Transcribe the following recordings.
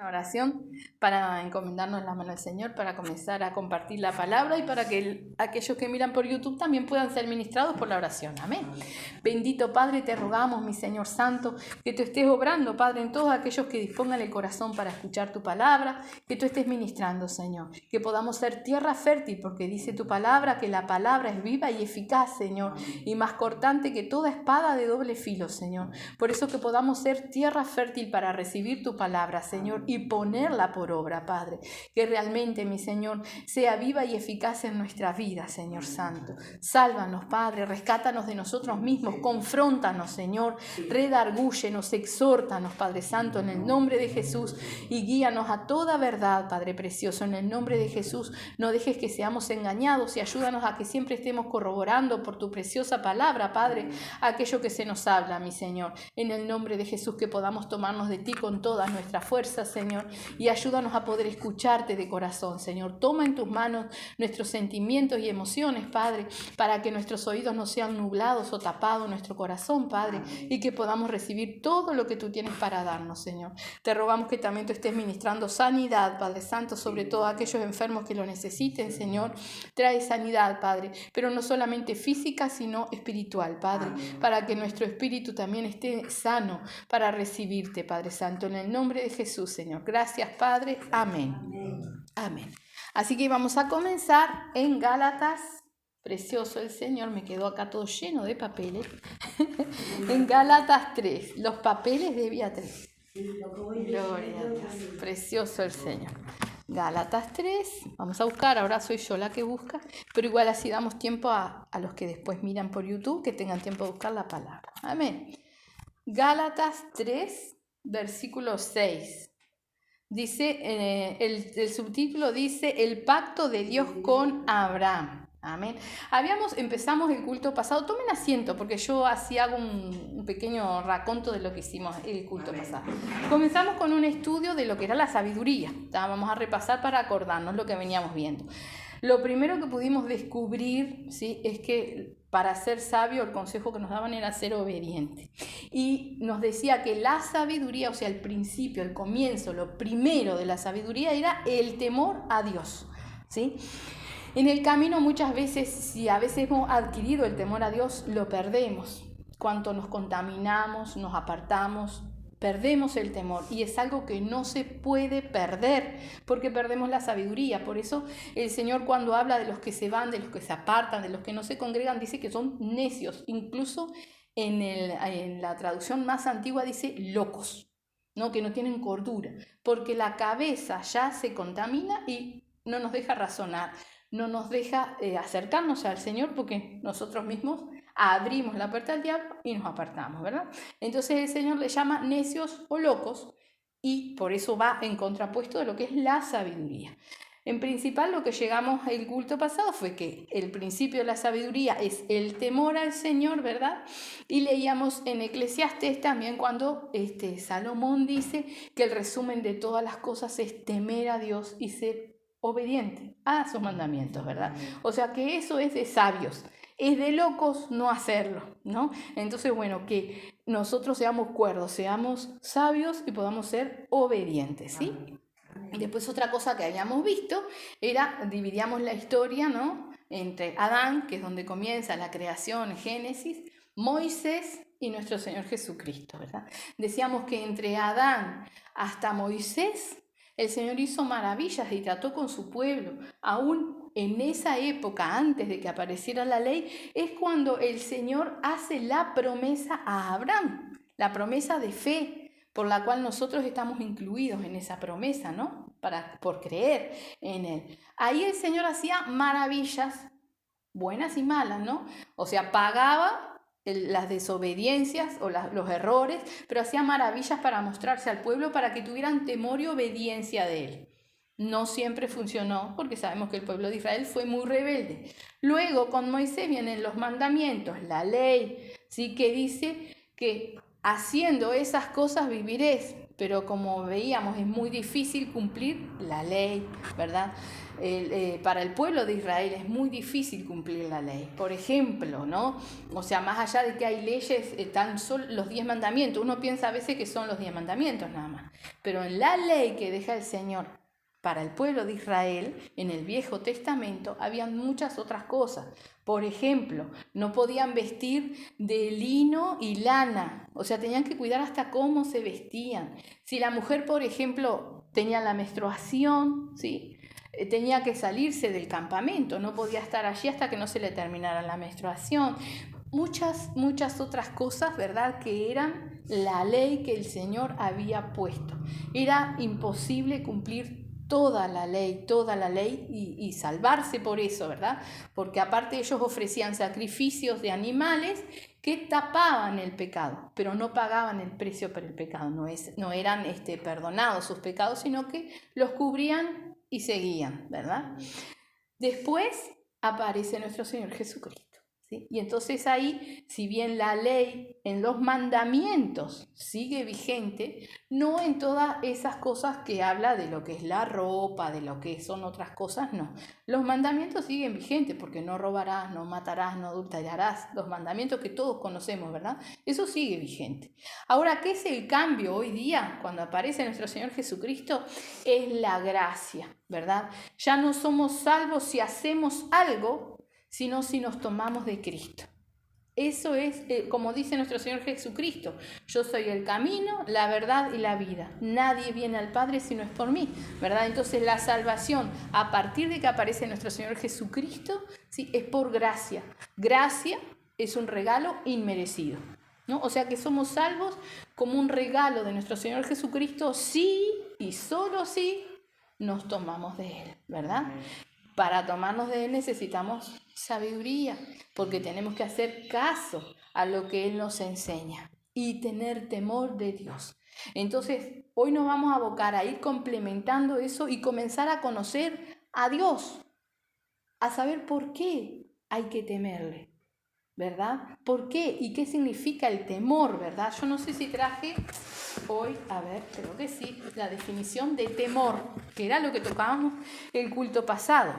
Una oración para encomendarnos en la mano del Señor, para comenzar a compartir la palabra y para que aquellos que miran por YouTube también puedan ser ministrados por la oración. Amén. Bendito Padre, te rogamos, mi Señor Santo, que tú estés obrando, Padre, en todos aquellos que dispongan el corazón para escuchar tu palabra, que tú estés ministrando, Señor, que podamos ser tierra fértil, porque dice tu palabra que la palabra es viva y eficaz, Señor, y más cortante que toda espada de doble filo, Señor. Por eso que podamos ser tierra fértil para recibir tu palabra, Señor, y ponerla por obra, Padre. Que realmente, mi Señor, sea viva y eficaz en nuestra vida, Señor Santo. Sálvanos, Padre, rescátanos de nosotros mismos, confróntanos, Señor, redargúyenos, exhórtanos, Padre Santo, en el nombre de Jesús, y guíanos a toda verdad, Padre precioso, en el nombre de Jesús. No dejes que seamos engañados y ayúdanos a que siempre estemos corroborando por tu preciosa palabra, Padre, aquello que se nos habla, mi Señor. En el nombre de Jesús, que podamos tomarnos de ti con todas nuestras fuerzas, Señor, y ayúdanos a poder escucharte de corazón, Señor. Toma en tus manos nuestros sentimientos y emociones, Padre, para que nuestros oídos no sean nublados o tapados, nuestro corazón, Padre, y que podamos recibir todo lo que tú tienes para darnos, Señor. Te rogamos que también tú estés ministrando sanidad, Padre Santo, sobre todo a aquellos enfermos que lo necesiten, Señor. Trae sanidad, Padre, pero no solamente física, sino espiritual, Padre, para que nuestro espíritu también esté sano para recibirte, Padre Santo, en el nombre de Jesús, Señor. Gracias, Padre. Amén. Amén. Así que vamos a comenzar en Gálatas. Precioso el Señor, me quedó acá todo lleno de papeles. En Gálatas 3, los papeles de Beatriz. Gloria a Dios. Precioso el Señor. Gálatas 3, vamos a buscar, ahora soy yo la que busca, pero igual así damos tiempo a los que después miran por YouTube, que tengan tiempo de buscar la palabra. Amén. Gálatas 3, versículo 6. Dice, el subtítulo dice, el pacto de Dios con Abraham. Amén. Empezamos el culto pasado. Tomen asiento porque yo así hago un pequeño raconto de lo que hicimos el culto pasado. Comenzamos con un estudio de lo que era la sabiduría. Vamos a repasar para acordarnos lo que veníamos viendo. Lo primero que pudimos descubrir, ¿sí?, es que para ser sabio el consejo que nos daban era ser obediente. Y nos decía que la sabiduría, o sea, el principio, el comienzo, lo primero de la sabiduría era el temor a Dios, ¿sí? En el camino muchas veces, si a veces hemos adquirido el temor a Dios, lo perdemos. Cuanto nos contaminamos, nos apartamos, perdemos el temor, y es algo que no se puede perder porque perdemos la sabiduría. Por eso el Señor, cuando habla de los que se van, de los que se apartan, de los que no se congregan, dice que son necios. Incluso en la traducción más antigua dice locos, ¿no?, que no tienen cordura, porque la cabeza ya se contamina y no nos deja razonar, no nos deja acercarnos al Señor, porque nosotros mismos abrimos la puerta al diablo y nos apartamos, ¿verdad? Entonces el Señor le llama necios o locos, y por eso va en contrapuesto de lo que es la sabiduría. En principal, lo que llegamos el culto pasado fue que el principio de la sabiduría es el temor al Señor, ¿verdad? Y leíamos en Eclesiastés también cuando Salomón dice que el resumen de todas las cosas es temer a Dios y ser obediente a sus mandamientos, ¿verdad? O sea que eso es de sabios. Es de locos no hacerlo, ¿no? Entonces, bueno, que nosotros seamos cuerdos, seamos sabios y podamos ser obedientes, ¿sí? Y después otra cosa que habíamos visto era, dividíamos la historia, ¿no?, entre Adán, que es donde comienza la creación, Génesis, Moisés y nuestro Señor Jesucristo, ¿verdad? Decíamos que entre Adán hasta Moisés, el Señor hizo maravillas y trató con su pueblo. Aún en esa época, antes de que apareciera la ley, es cuando el Señor hace la promesa a Abraham, la promesa de fe, por la cual nosotros estamos incluidos en esa promesa, ¿no?, por creer en Él. Ahí el Señor hacía maravillas, buenas y malas, ¿no? O sea, pagaba las desobediencias o los errores, pero hacía maravillas para mostrarse al pueblo, para que tuvieran temor y obediencia de Él. No siempre funcionó, porque sabemos que el pueblo de Israel fue muy rebelde. Luego, con Moisés vienen los mandamientos, la ley, ¿sí?, que dice que haciendo esas cosas viviréis. pero como veíamos es muy difícil cumplir la ley, ¿verdad? Para el pueblo de Israel es muy difícil cumplir la ley. Por ejemplo, ¿no? O sea, más allá de que hay leyes, tan solo los 10 mandamientos, uno piensa a veces que son los 10 mandamientos nada más, pero en la ley que deja el Señor para el pueblo de Israel, en el Viejo Testamento, habían muchas otras cosas. Por ejemplo, no podían vestir de lino y lana, o sea, tenían que cuidar hasta cómo se vestían. Si la mujer, por ejemplo, tenía la menstruación, ¿sí? Tenía que salirse del campamento, no podía estar allí hasta que no se le terminara la menstruación. Muchas otras cosas, ¿verdad?, que eran la ley que el Señor había puesto. Era imposible cumplir toda la ley y salvarse por eso, ¿verdad? Porque aparte ellos ofrecían sacrificios de animales que tapaban el pecado, pero no pagaban el precio por el pecado, no eran perdonados sus pecados, sino que los cubrían y seguían, ¿verdad? Después aparece nuestro Señor Jesucristo. ¿Sí? Y entonces ahí, si bien la ley en los mandamientos sigue vigente, no en todas esas cosas que habla de lo que es la ropa, de lo que son otras cosas, no. Los mandamientos siguen vigentes porque no robarás, no matarás, no adulterarás, los mandamientos que todos conocemos, ¿verdad? Eso sigue vigente. Ahora, ¿qué es el cambio hoy día cuando aparece nuestro Señor Jesucristo? Es la gracia, ¿verdad? Ya no somos salvos si hacemos algo, sino si nos tomamos de Cristo. Eso es, como dice nuestro Señor Jesucristo, yo soy el camino, la verdad y la vida. Nadie viene al Padre si no es por mí, ¿verdad? Entonces la salvación, a partir de que aparece nuestro Señor Jesucristo, ¿sí?, es por gracia. Gracia es un regalo inmerecido, ¿no? O sea que somos salvos como un regalo de nuestro Señor Jesucristo, sí y solo si nos tomamos de Él, ¿verdad? Para tomarnos de Él necesitamos sabiduría, porque tenemos que hacer caso a lo que Él nos enseña y tener temor de Dios. Entonces, hoy nos vamos a abocar a ir complementando eso y comenzar a conocer a Dios, a saber por qué hay que temerle, ¿verdad? ¿Por qué? ¿Y qué significa el temor, verdad? Yo no sé si traje hoy, a ver, creo que sí, la definición de temor, que era lo que tocábamos el culto pasado.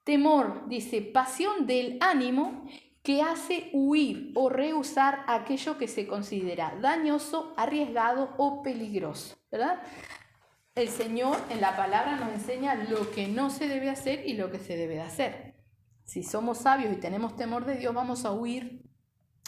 Temor, dice, pasión del ánimo que hace huir o rehusar aquello que se considera dañoso, arriesgado o peligroso, ¿verdad? El Señor en la palabra nos enseña lo que no se debe hacer y lo que se debe hacer. Si somos sabios y tenemos temor de Dios, vamos a huir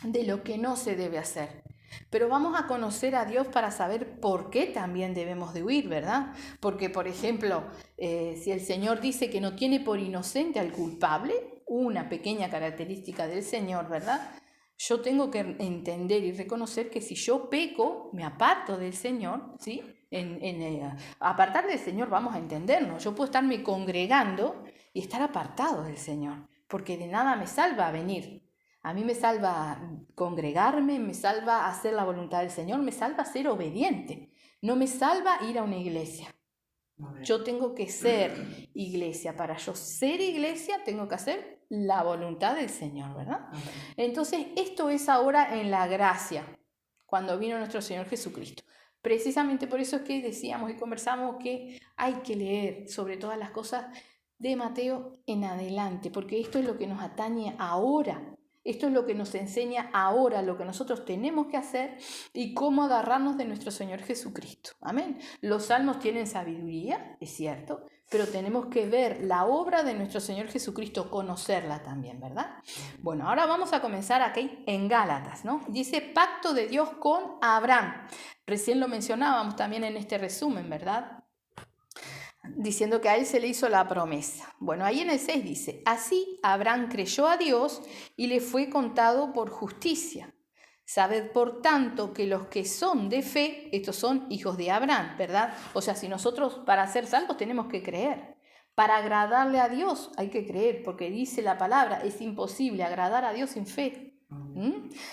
de lo que no se debe hacer. Pero vamos a conocer a Dios para saber por qué también debemos de huir, ¿verdad? Porque, por ejemplo, si el Señor dice que no tiene por inocente al culpable, una pequeña característica del Señor, ¿verdad? Yo tengo que entender y reconocer que si yo peco, me aparto del Señor, ¿sí? Apartar del Señor, vamos a entendernos. Yo puedo estarme congregando y estar apartado del Señor, porque de nada me salva venir. A mí me salva congregarme, me salva hacer la voluntad del Señor, me salva ser obediente. No me salva ir a una iglesia. Yo tengo que ser iglesia. Para yo ser iglesia tengo que hacer la voluntad del Señor, ¿verdad? Entonces, esto es ahora en la gracia, cuando vino nuestro Señor Jesucristo. Precisamente por eso es que decíamos y conversamos que hay que leer sobre todas las cosas de Mateo en adelante, porque esto es lo que nos atañe ahora. Esto es lo que nos enseña ahora, lo que nosotros tenemos que hacer y cómo agarrarnos de nuestro Señor Jesucristo. Amén. Los salmos tienen sabiduría, es cierto, pero tenemos que ver la obra de nuestro Señor Jesucristo, conocerla también, ¿verdad? Bueno, ahora vamos a comenzar aquí en Gálatas, ¿no? Dice pacto de Dios con Abraham. Recién lo mencionábamos también en este resumen, ¿verdad? Diciendo que a él se le hizo la promesa. Bueno, ahí en el 6 dice, así Abraham creyó a Dios y le fue contado por justicia. Sabed, por tanto, que los que son de fe, estos son hijos de Abraham, ¿verdad? O sea, si nosotros para ser salvos tenemos que creer. Para agradarle a Dios hay que creer, porque dice la palabra, es imposible agradar a Dios sin fe.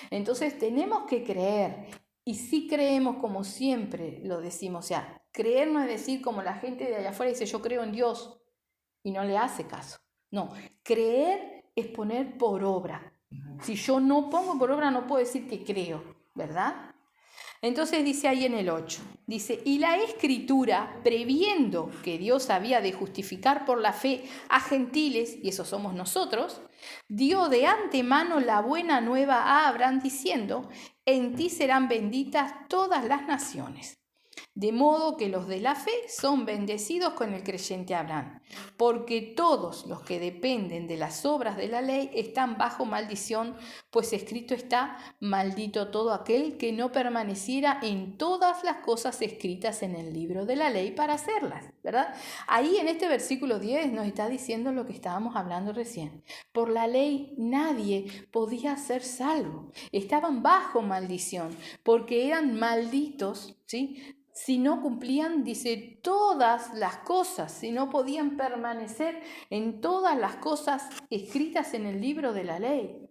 Entonces tenemos que creer. Y si creemos, como siempre lo decimos, o sea, creer no es decir como la gente de allá afuera dice yo creo en Dios y no le hace caso. No, creer es poner por obra. Si yo no pongo por obra no puedo decir que creo, ¿verdad? Entonces dice ahí en el 8, dice, y la Escritura, previendo que Dios había de justificar por la fe a gentiles, y esos somos nosotros, dio de antemano la buena nueva a Abraham diciendo, en ti serán benditas todas las naciones. De modo que los de la fe son bendecidos con el creyente Abraham, porque todos los que dependen de las obras de la ley están bajo maldición, pues escrito está, maldito todo aquel que no permaneciera en todas las cosas escritas en el libro de la ley para hacerlas, ¿verdad? Ahí en este versículo 10 nos está diciendo lo que estábamos hablando recién. Por la ley nadie podía ser salvo, estaban bajo maldición, porque eran malditos, ¿sí? Si no cumplían, dice, todas las cosas, si no podían permanecer en todas las cosas escritas en el libro de la ley.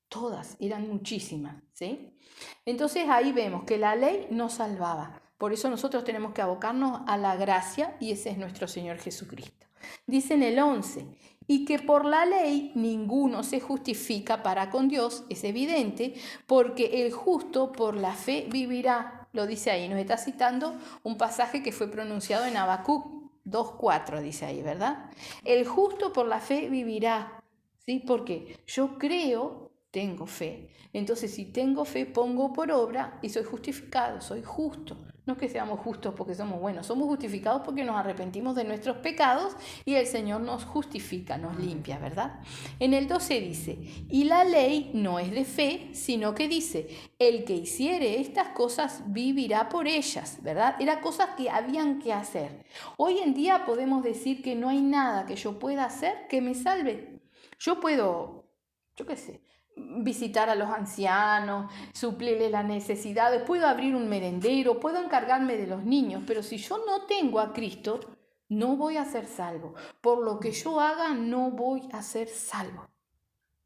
Todas, eran muchísimas, ¿sí? Entonces ahí vemos que la ley nos salvaba. Por eso nosotros tenemos que abocarnos a la gracia y ese es nuestro Señor Jesucristo. Dice en el 11, y que por la ley ninguno se justifica para con Dios, es evidente, porque el justo por la fe vivirá. Lo dice ahí, nos está citando un pasaje que fue pronunciado en Habacuc 2:4, dice ahí, ¿verdad? El justo por la fe vivirá, ¿sí? Porque yo creo, tengo fe. Entonces, si tengo fe, pongo por obra y soy justificado, soy justo. No es que seamos justos porque somos buenos, somos justificados porque nos arrepentimos de nuestros pecados y el Señor nos justifica, nos limpia, ¿verdad? En el 12 dice, y la ley no es de fe, sino que dice, el que hiciere estas cosas vivirá por ellas, ¿verdad? Eran cosas que habían que hacer. Hoy en día podemos decir que no hay nada que yo pueda hacer que me salve. Yo puedo, yo qué sé, visitar a los ancianos, suplirles las necesidades, puedo abrir un merendero, puedo encargarme de los niños, pero si yo no tengo a Cristo, no voy a ser salvo. Por lo que yo haga, no voy a ser salvo,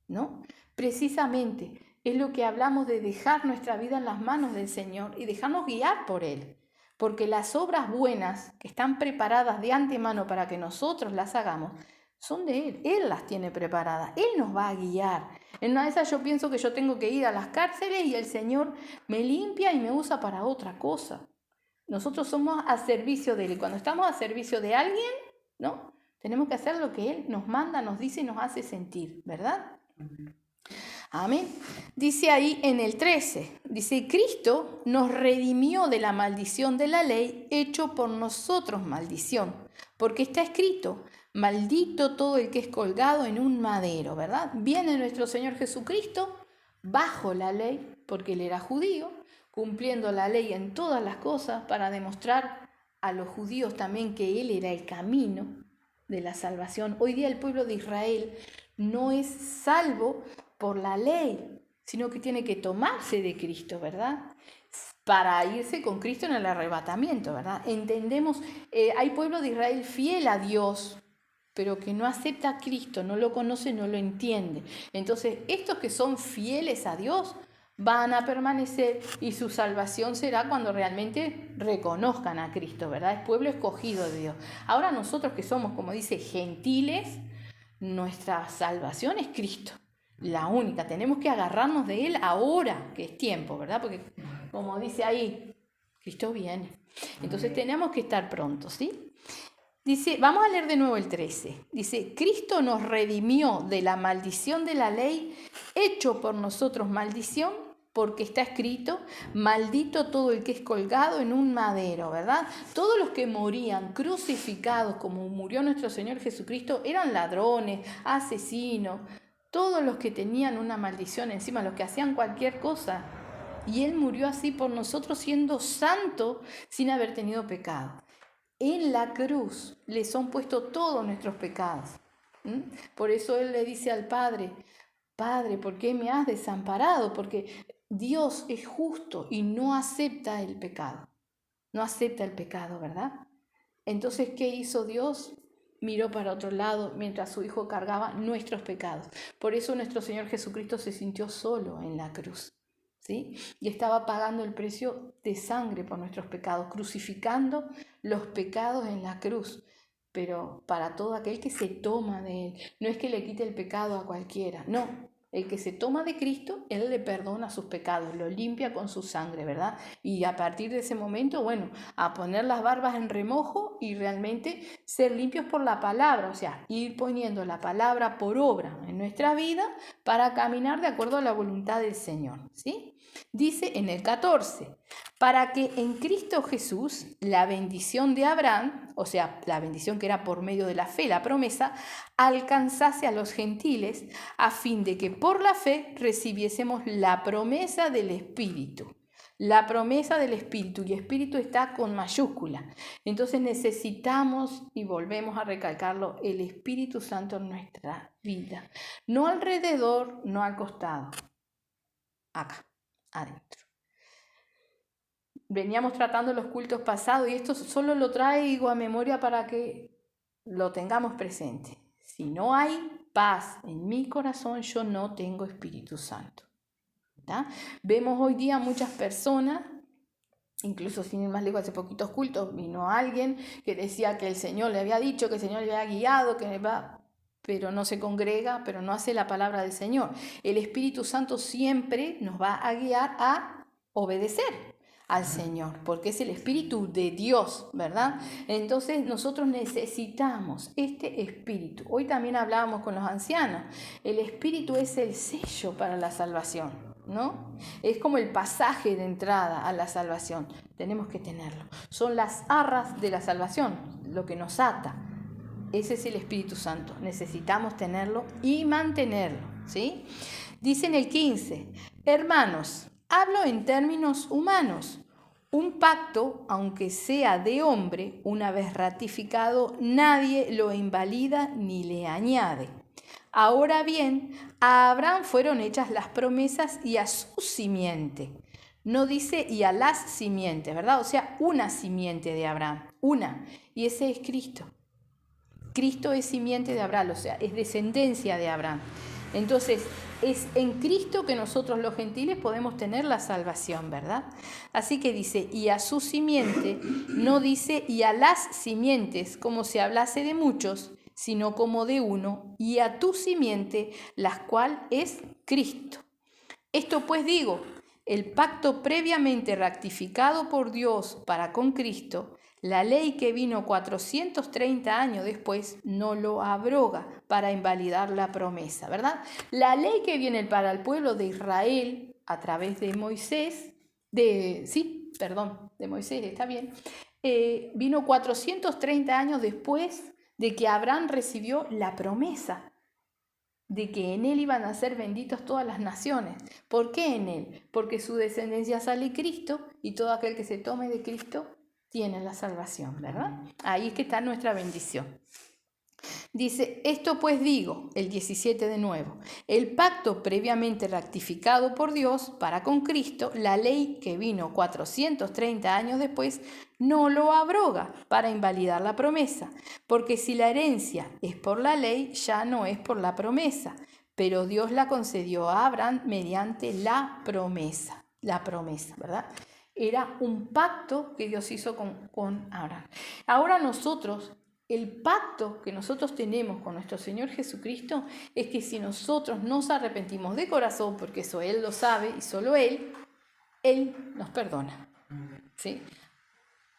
¿no? Precisamente es lo que hablamos de dejar nuestra vida en las manos del Señor y dejarnos guiar por Él. Porque las obras buenas que están preparadas de antemano para que nosotros las hagamos, son de Él. Él las tiene preparadas. Él nos va a guiar. En una de esas yo pienso que yo tengo que ir a las cárceles y el Señor me limpia y me usa para otra cosa. Nosotros somos a servicio de Él. Y cuando estamos a servicio de alguien, ¿no? Tenemos que hacer lo que Él nos manda, nos dice y nos hace sentir, ¿verdad? Amén. Dice ahí en el 13, dice, Cristo nos redimió de la maldición de la ley, hecho por nosotros maldición, porque está escrito, maldito todo el que es colgado en un madero, ¿verdad? Viene nuestro Señor Jesucristo bajo la ley, porque Él era judío, cumpliendo la ley en todas las cosas para demostrar a los judíos también que Él era el camino de la salvación. Hoy día el pueblo de Israel no es salvo por la ley, sino que tiene que tomarse de Cristo, ¿verdad? Para irse con Cristo en el arrebatamiento, ¿verdad? Entendemos, hay pueblo de Israel fiel a Dios, pero que no acepta a Cristo, no lo conoce, no lo entiende. Entonces, estos que son fieles a Dios van a permanecer y su salvación será cuando realmente reconozcan a Cristo, ¿verdad? Es pueblo escogido de Dios. Ahora nosotros que somos, como dice, gentiles, nuestra salvación es Cristo, la única. Tenemos que agarrarnos de Él ahora, que es tiempo, ¿verdad? Porque como dice ahí, Cristo viene. Entonces tenemos que estar prontos, ¿sí? Dice, vamos a leer de nuevo el 13. Dice, Cristo nos redimió de la maldición de la ley, hecho por nosotros maldición, porque está escrito, maldito todo el que es colgado en un madero, ¿verdad? Todos los que morían crucificados como murió nuestro Señor Jesucristo eran ladrones, asesinos, todos los que tenían una maldición encima, los que hacían cualquier cosa. Y Él murió así por nosotros siendo santo sin haber tenido pecado. En la cruz le son puestos todos nuestros pecados. Por eso Él le dice al Padre, Padre, ¿por qué me has desamparado? Porque Dios es justo y no acepta el pecado. No acepta el pecado, ¿verdad? Entonces, ¿qué hizo Dios? Miró para otro lado mientras su Hijo cargaba nuestros pecados. Por eso nuestro Señor Jesucristo se sintió solo en la cruz, ¿sí? Y estaba pagando el precio de sangre por nuestros pecados, crucificando los pecados en la cruz. Pero para todo aquel que se toma de Él, no es que le quite el pecado a cualquiera, no. El que se toma de Cristo, Él le perdona sus pecados, lo limpia con su sangre, ¿verdad? Y a partir de ese momento, bueno, a poner las barbas en remojo y realmente ser limpios por la palabra, o sea, ir poniendo la palabra por obra en nuestra vida para caminar de acuerdo a la voluntad del Señor, ¿sí? Dice en el 14, para que en Cristo Jesús la bendición de Abraham, o sea, la bendición que era por medio de la fe, la promesa, alcanzase a los gentiles, a fin de que por la fe recibiésemos la promesa del Espíritu. La promesa del Espíritu, y Espíritu está con mayúscula. Entonces necesitamos, y volvemos a recalcarlo, el Espíritu Santo en nuestra vida. No alrededor, no al costado, acá, adentro. Veníamos tratando los cultos pasados y esto solo lo traigo a memoria para que lo tengamos presente. Si no hay paz en mi corazón, yo no tengo Espíritu Santo. ¿Tá? Vemos hoy día muchas personas, incluso sin ir más lejos, hace poquitos cultos vino alguien que decía que el Señor le había dicho, que el Señor le había guiado, pero no se congrega, pero no hace la palabra del Señor. El Espíritu Santo siempre nos va a guiar a obedecer al Señor, porque es el Espíritu de Dios, ¿verdad? Entonces nosotros necesitamos este Espíritu. Hoy también hablábamos con los ancianos, el Espíritu es el sello para la salvación, ¿no? Es como el pasaje de entrada a la salvación, tenemos que tenerlo. Son las arras de la salvación, lo que nos ata. Ese es el Espíritu Santo, necesitamos tenerlo y mantenerlo, ¿sí? Dice en el 15, hermanos, hablo en términos humanos. Un pacto, aunque sea de hombre, una vez ratificado, nadie lo invalida ni le añade. Ahora bien, a Abraham fueron hechas las promesas y a su simiente. No dice y a las simientes, ¿verdad? O sea, una simiente de Abraham, una. Y ese es Cristo. Cristo es simiente de Abraham, o sea, es descendencia de Abraham. Entonces, es en Cristo que nosotros los gentiles podemos tener la salvación, ¿verdad? Así que dice, y a su simiente, no dice y a las simientes, como si hablase de muchos, sino como de uno, y a tu simiente, la cual es Cristo. Esto pues digo, el pacto previamente ratificado por Dios para con Cristo, la ley que vino 430 años después no lo abroga para invalidar la promesa, ¿verdad? La ley que viene para el pueblo de Israel a través de Moisés, de Moisés, está bien, vino 430 años después de que Abraham recibió la promesa de que en él iban a ser benditos todas las naciones. ¿Por qué en él? Porque su descendencia sale Cristo y todo aquel que se tome de Cristo tiene la salvación, ¿verdad? Ahí es que está nuestra bendición. Dice, esto pues digo, el 17 de nuevo, el pacto previamente ratificado por Dios para con Cristo, la ley que vino 430 años después, no lo abroga para invalidar la promesa, porque si la herencia es por la ley, ya no es por la promesa, pero Dios la concedió a Abraham mediante la promesa, ¿verdad? Era un pacto que Dios hizo con Abraham. Ahora nosotros, el pacto que nosotros tenemos con nuestro Señor Jesucristo es que si nosotros nos arrepentimos de corazón, porque eso Él lo sabe y solo Él nos perdona, ¿sí?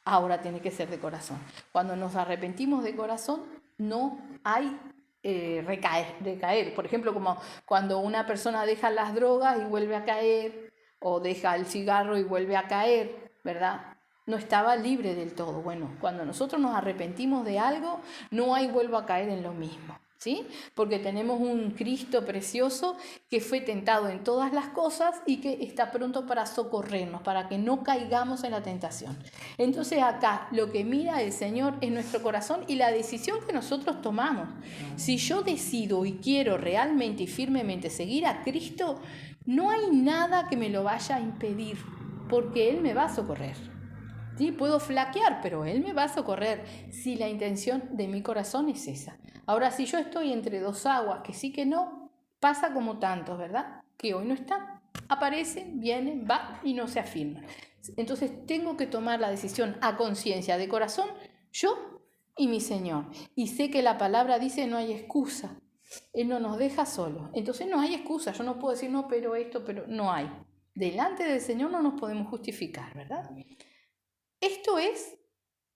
Ahora tiene que ser de corazón. Cuando nos arrepentimos de corazón, no hay recaer. Por ejemplo, como cuando una persona deja las drogas y vuelve a caer, o deja el cigarro y vuelve a caer, ¿verdad? No estaba libre del todo. Bueno, cuando nosotros nos arrepentimos de algo, no hay vuelvo a caer en lo mismo, ¿sí? Porque tenemos un Cristo precioso que fue tentado en todas las cosas y que está pronto para socorrernos, para que no caigamos en la tentación. Entonces acá lo que mira el Señor es nuestro corazón y la decisión que nosotros tomamos. Si yo decido y quiero realmente y firmemente seguir a Cristo, no hay nada que me lo vaya a impedir, porque Él me va a socorrer. Sí, puedo flaquear, pero Él me va a socorrer si la intención de mi corazón es esa. Ahora, si yo estoy entre dos aguas, que sí que no, pasa como tantos, ¿verdad? Que hoy no están, aparecen, vienen, van y no se afirman. Entonces tengo que tomar la decisión a conciencia, de corazón, yo y mi Señor. Y sé que la palabra dice no hay excusa. Él no nos deja solos. Entonces no hay excusa. Yo no puedo decir, no, pero esto, pero no hay. Delante del Señor no nos podemos justificar, ¿verdad? Esto es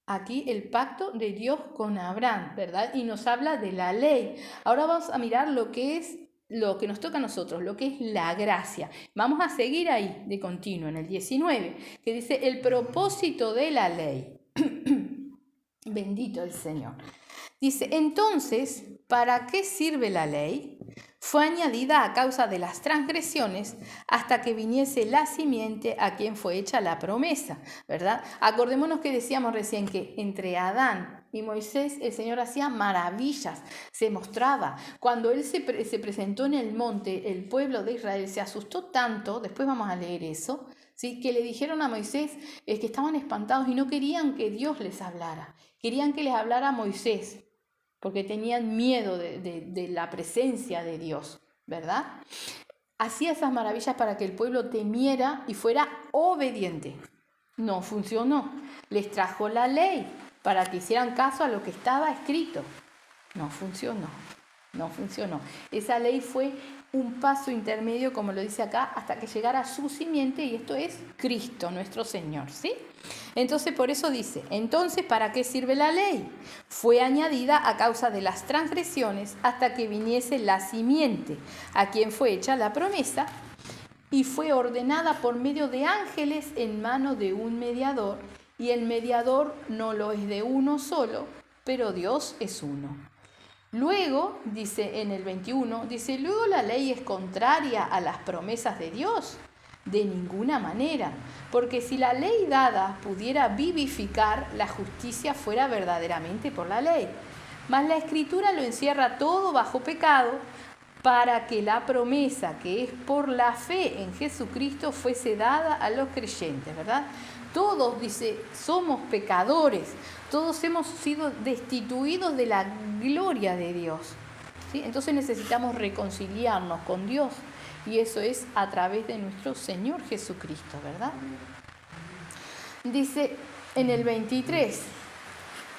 aquí el pacto de Dios con Abraham, ¿verdad? Y nos habla de la ley. Ahora vamos a mirar lo que es lo que nos toca a nosotros, lo que es la gracia. Vamos a seguir ahí de continuo en el 19, que dice el propósito de la ley. Bendito el Señor. Dice, entonces, ¿para qué sirve la ley? Fue añadida a causa de las transgresiones hasta que viniese la simiente a quien fue hecha la promesa, ¿verdad? Acordémonos que decíamos recién que entre Adán y Moisés el Señor hacía maravillas, se mostraba. Cuando Él se presentó en el monte, el pueblo de Israel se asustó tanto, después vamos a leer eso, ¿sí? Que le dijeron a Moisés que estaban espantados y no querían que Dios les hablara, querían que les hablara Moisés, porque tenían miedo de la presencia de Dios, ¿verdad? Hacía esas maravillas para que el pueblo temiera y fuera obediente. No funcionó. Les trajo la ley para que hicieran caso a lo que estaba escrito. No funcionó. No funcionó. Esa ley fue un paso intermedio, como lo dice acá, hasta que llegara su simiente, y esto es Cristo, nuestro Señor, ¿sí? Entonces, por eso dice, entonces, ¿para qué sirve la ley? Fue añadida a causa de las transgresiones hasta que viniese la simiente, a quien fue hecha la promesa, y fue ordenada por medio de ángeles en mano de un mediador, y el mediador no lo es de uno solo, pero Dios es uno. Luego, dice en el 21, dice, luego la ley es contraria a las promesas de Dios. De ninguna manera, porque si la ley dada pudiera vivificar, la justicia fuera verdaderamente por la ley. Mas la Escritura lo encierra todo bajo pecado, para que la promesa que es por la fe en Jesucristo fuese dada a los creyentes, ¿verdad? Todos, dice, somos pecadores, todos hemos sido destituidos de la gloria de Dios, ¿sí? Entonces necesitamos reconciliarnos con Dios, y eso es a través de nuestro Señor Jesucristo, ¿verdad? Dice en el 23,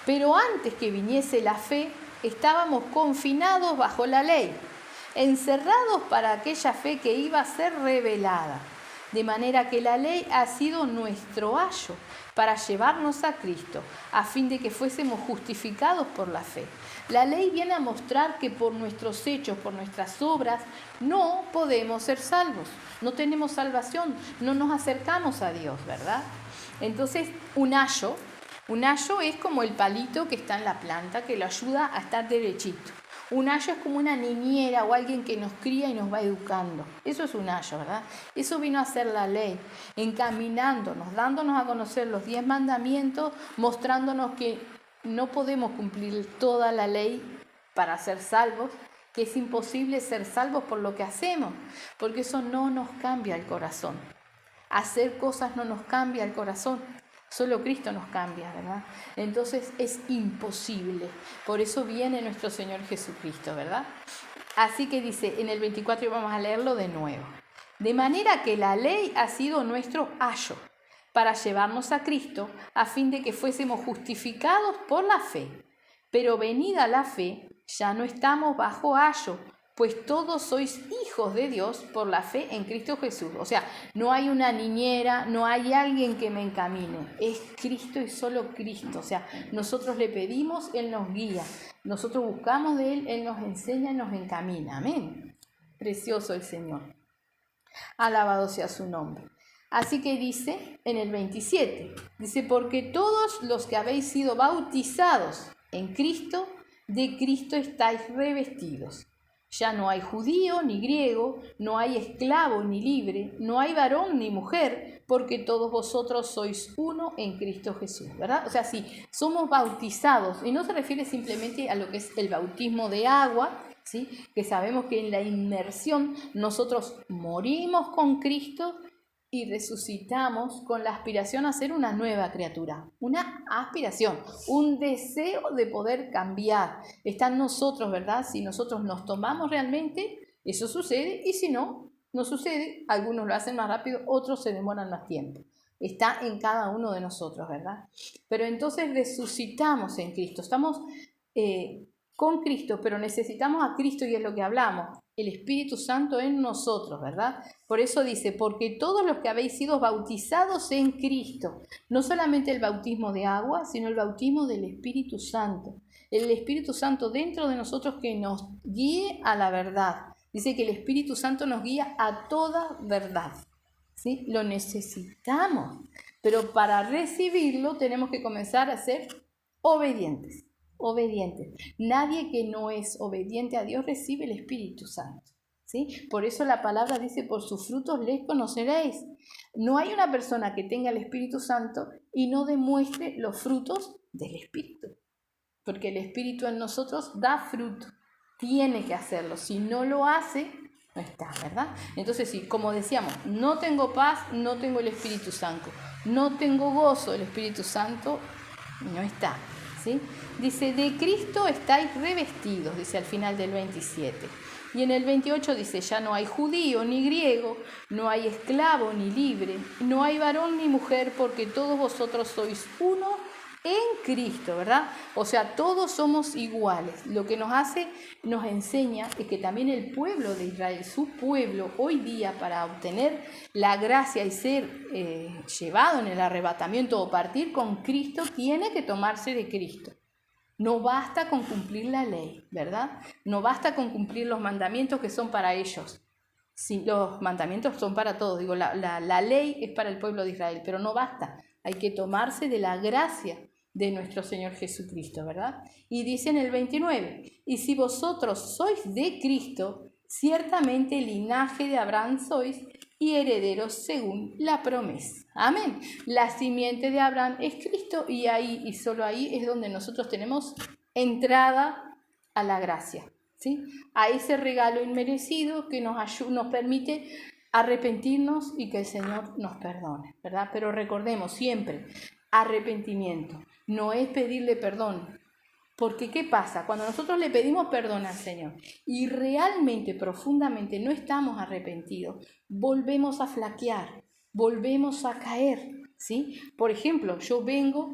pero antes que viniese la fe, estábamos confinados bajo la ley, encerrados para aquella fe que iba a ser revelada. De manera que la ley ha sido nuestro ayo para llevarnos a Cristo, a fin de que fuésemos justificados por la fe. La ley viene a mostrar que por nuestros hechos, por nuestras obras, no podemos ser salvos. No tenemos salvación, no nos acercamos a Dios, ¿verdad? Entonces, un ayo es como el palito que está en la planta, que lo ayuda a estar derechito. Un ayo es como una niñera o alguien que nos cría y nos va educando. Eso es un ayo, ¿verdad? Eso vino a ser la ley, encaminándonos, dándonos a conocer los 10 mandamientos, mostrándonos que no podemos cumplir toda la ley para ser salvos, que es imposible ser salvos por lo que hacemos, porque eso no nos cambia el corazón. Hacer cosas no nos cambia el corazón. Solo Cristo nos cambia, ¿verdad? Entonces es imposible. Por eso viene nuestro Señor Jesucristo, ¿verdad? Así que dice en el 24, y vamos a leerlo de nuevo. De manera que la ley ha sido nuestro ayo para llevarnos a Cristo, a fin de que fuésemos justificados por la fe. Pero venida la fe, ya no estamos bajo ayo, pues todos sois hijos de Dios por la fe en Cristo Jesús. O sea, no hay una niñera, no hay alguien que me encamine. Es Cristo y solo Cristo. O sea, nosotros le pedimos, Él nos guía. Nosotros buscamos de Él, Él nos enseña y nos encamina. Amén. Precioso el Señor. Alabado sea su nombre. Así que dice en el 27, dice, porque todos los que habéis sido bautizados en Cristo, de Cristo estáis revestidos. Ya no hay judío ni griego, no hay esclavo ni libre, no hay varón ni mujer, porque todos vosotros sois uno en Cristo Jesús, ¿verdad? O sea, si somos bautizados, y no se refiere simplemente a lo que es el bautismo de agua, ¿sí? Que sabemos que en la inmersión nosotros morimos con Cristo y resucitamos con la aspiración a ser una nueva criatura, una aspiración, un deseo de poder cambiar. Está en nosotros, ¿verdad? Si nosotros nos tomamos realmente, eso sucede, y si no, no sucede. Algunos lo hacen más rápido, otros se demoran más tiempo. Está en cada uno de nosotros, ¿verdad? Pero entonces resucitamos en Cristo, estamos con Cristo, pero necesitamos a Cristo y es lo que hablamos, el Espíritu Santo en nosotros, ¿verdad? Por eso dice, porque todos los que habéis sido bautizados en Cristo, no solamente el bautismo de agua, sino el bautismo del Espíritu Santo. El Espíritu Santo dentro de nosotros que nos guíe a la verdad. Dice que el Espíritu Santo nos guía a toda verdad, ¿sí? Lo necesitamos, pero para recibirlo tenemos que comenzar a ser obedientes. Obedientes. Nadie que no es obediente a Dios recibe el Espíritu Santo, ¿sí? Por eso la palabra dice, por sus frutos les conoceréis. No hay una persona que tenga el Espíritu Santo y no demuestre los frutos del Espíritu, porque el Espíritu en nosotros da fruto, tiene que hacerlo. Si no lo hace, no está, ¿verdad? Entonces, sí, como decíamos, no tengo paz, no tengo el Espíritu Santo, no tengo gozo, el Espíritu Santo no está, ¿sí? Dice, de Cristo estáis revestidos, dice al final del 27. Y en el 28 dice, ya no hay judío ni griego, no hay esclavo ni libre, no hay varón ni mujer, porque todos vosotros sois uno en Cristo, ¿verdad? O sea, todos somos iguales. Lo que nos hace, nos enseña es que también el pueblo de Israel, su pueblo, hoy día para obtener la gracia y ser llevado en el arrebatamiento o partir con Cristo, tiene que tomarse de Cristo. No basta con cumplir la ley, ¿verdad? No basta con cumplir los mandamientos que son para ellos. Sí, los mandamientos son para todos. Digo, la ley es para el pueblo de Israel, pero no basta. Hay que tomarse de la gracia de nuestro Señor Jesucristo, ¿verdad? Y dice en el 29, y si vosotros sois de Cristo, ciertamente linaje de Abraham sois y herederos según la promesa. Amén. La simiente de Abraham es Cristo y ahí y solo ahí es donde nosotros tenemos entrada a la gracia, ¿sí? A ese regalo inmerecido que nos permite arrepentirnos y que el Señor nos perdone, ¿verdad? Pero recordemos siempre, arrepentimiento no es pedirle perdón. Porque ¿qué pasa? Cuando nosotros le pedimos perdón al Señor y realmente, profundamente no estamos arrepentidos, volvemos a flaquear, volvemos a caer, ¿sí? Por ejemplo, yo vengo